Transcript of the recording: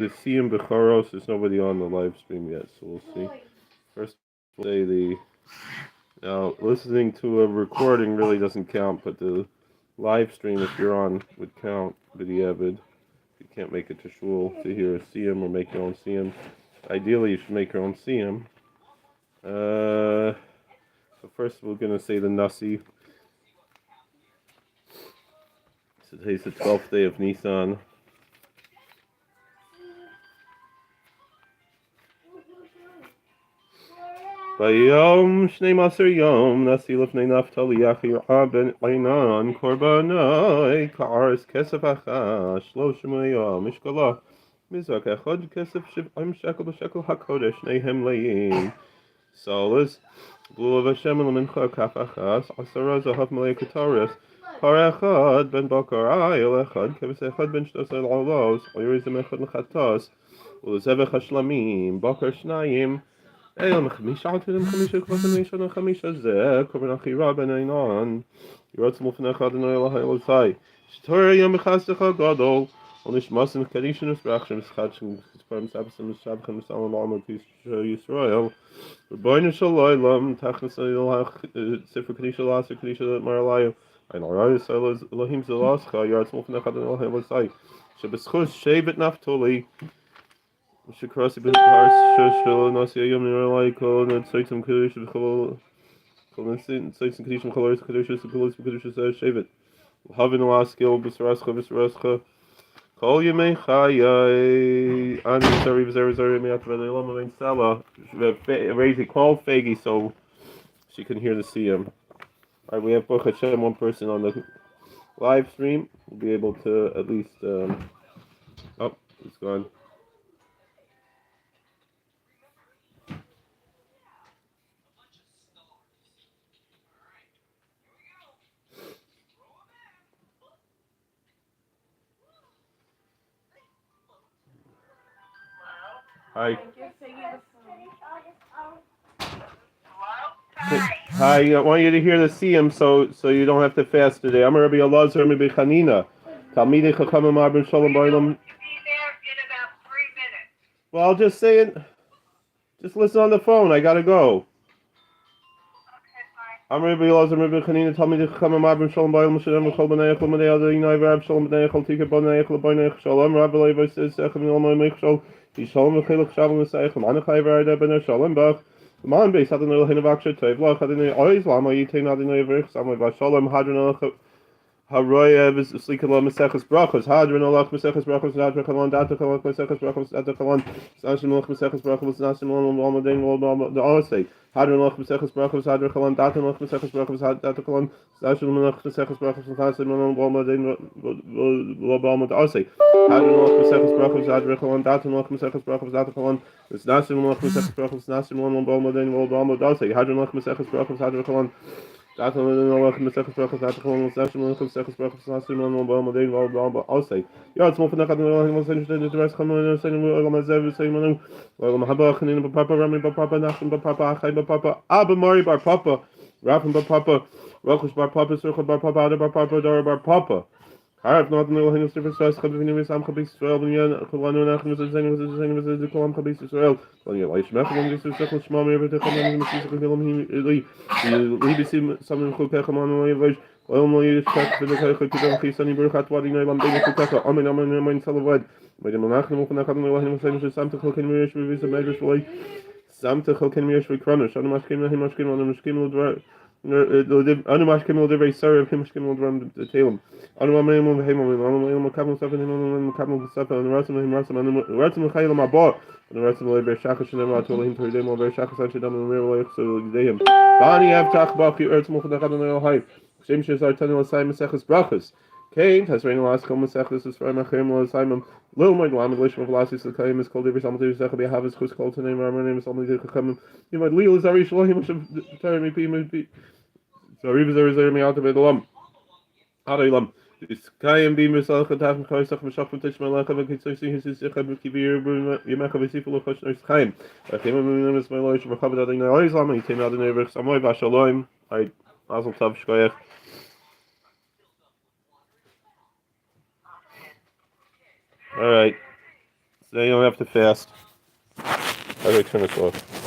the siyum bechoros. There's nobody on the live stream yet, so we'll see. First, we'll say now listening to a recording really doesn't count, but the live stream, if you're on, would count. B'diavad. You can't make it to shul to hear a siyum or make your own siyum. Ideally, you should make your own siyum. So first, we're gonna say the nasi. So today's the 12th day of Nisan. Bayom Shnei Maser Yom Nasi Lefnei Naftali Yachi Aben Einan Korbanai Ka'aris Kesef Acha Shloshim Yom Mishkala Mizak Echad Kesef Shiv'im Shekel B'Shekel HaKodesh Nehem Leim Solas Lulav Hashem L'Mincha Kaf Achas Asara Zahav Malei Kataris Par Echad Ben Bakar Ayel Echad Keves Echad Ben Shtos El Olos Oyerizim Echad L'Chatos Ulezevech HaShlamim Bakar Shnayim Elam Chamisha Altim Chamisha Kvasim Nishon Chamisha Zeh Korban Achira Ben Einan Yirotz Mufnech Adonai Elohai Elosai Shtor Yom B'Chastecha Gadol Onishmasim Kadishin Esbrachim Eschadshim K'Sparim Sabbasim Eshabchem Esalam Alma Yisrael Rebbeinu Shalom Tachnas Elach Sefer Kadisha Laser Kadisha Maralayu Ein Arai Yisrael Elohim Zelascha Yirotz Mufnech Adonai Elohai Elosai Shebeschus Shevet Naftoli Shikras ibn Pars Shoshel Nasi Yom Niralai Kol Netsaitim Kudish B'Chol Kol Netsaitim Kudish B'Chol Eretz Kudish B'Chol Kudish Shevet Havin Alaskil B'Sarascha Kol Yemei Chayai Ani Zari V'Zari Me'at V'Nelam Amein Sala raise a call Fagi so she can hear the siyum. Alright, we have Baruch Hashem, one person on the live stream. We'll be able to at least oh, it's gone. Hi. Hi, I want you to hear the siyum so you don't have to fast today. I'm Rabbi Elazar Rabbi Chanina. Talmidei Chachamim Arbin Shalom Ba'olam. Well, I'll just say it. Just listen on the phone. I gotta go. I'm Rabbi Elazar Rabbi Chanina. Talmidei Chachamim Arbin Shalom Ba'olam. Shalom B'Chol B'nei Echol B'nei Adonai V'Rab Shalom B'nei Echol Tika B'nei Echol B'nei Echol Shalom Rabbi Levi says Echem Yolmai Mechshol Yishalom V'Chilach Shalom V'Seichem Anachai V'Arda B'nei Shalom B'Ach Man base Adonai Eloheinu V'Akshay Tov Lach Adonai Oiz Lama Yitein Adonai V'Rich Samai V'Shalom Hadron Elach Haroya V'Slikala Meseches Brachos Hadron Elach Meseches Brachos Hadron Chalon Data Chalon Meseches Brachos Data Chalon Snashim Elach Meseches Brachos Snashim Elach L'Amadein L'Amadein the Olasei Hadron Elach Meseches Brachos Hadron Chalon Data Elach Meseches Brachos Data Chalon Snashim Elach Meseches Brachos Snashim Elach L'Amadein L'Amadein the Olasei Hadron Elach Meseches Brachos Hadron Chalon Data Elach Meseches Brachos Data Chalon Snashim Elach Meseches Brachos Snashim Elach L'Amadein L'Amadein the Olasei Hadron Elach Meseches Brachos Hadron Chalon I'll say, yeah, it's more for the Harf not no hin Stefan Says Khabini Sam Khabis Israel Bunyan Khwanu Nachm Zayn the Kolam Khabis Israel when you like Shmach when this is Shmach Shmam every time you see him he see some Khokha Khamanu Yevaj oil mo you check the Khokha Khisani Burkhat Wadi Nailam Bega Khokha Amen Amen Salavad by the Nachm von Nachm Elohim Zayn Sam Khokha Mirish with the Major Way Sam Khokha Mirish with Kronish on Mashkim Himashkim on Mashkim أنا ما أشكي مودي very sorry if مشكلة مودي رام تيلم أنا ما مين مو هيم أنا ما كابل سافر أنا كابل سافر أنا راسم هم راسم أنا راسم خيال مع بعض أنا راسم اللي بيشاك شنو ما تقولهم تريدين ما بيشاك سان شدام من مير ولا يخسر يديهم باني أفتح باقي أرت مخدع قدنا الهاي شيء مش صار تاني وسايم مسخس براخس Kane has rain last come with this is from Achim Simon Little my Lam English of Lassie the claim is called every something to be have his who's called to name our name is something to come you might Leo is Ari Shalom should tell me be so Rivers are me out of it alum Adalam this Kayam be myself and having Christ of Shop and touch my lack of a consistency his Kibir you make a visible of question time I came in is my Lord for Habit that I always am he came out in the Samoy Bashalom I Mazel Tov Shkoyach. All right, Today you don't have to fast. How do I turn this off?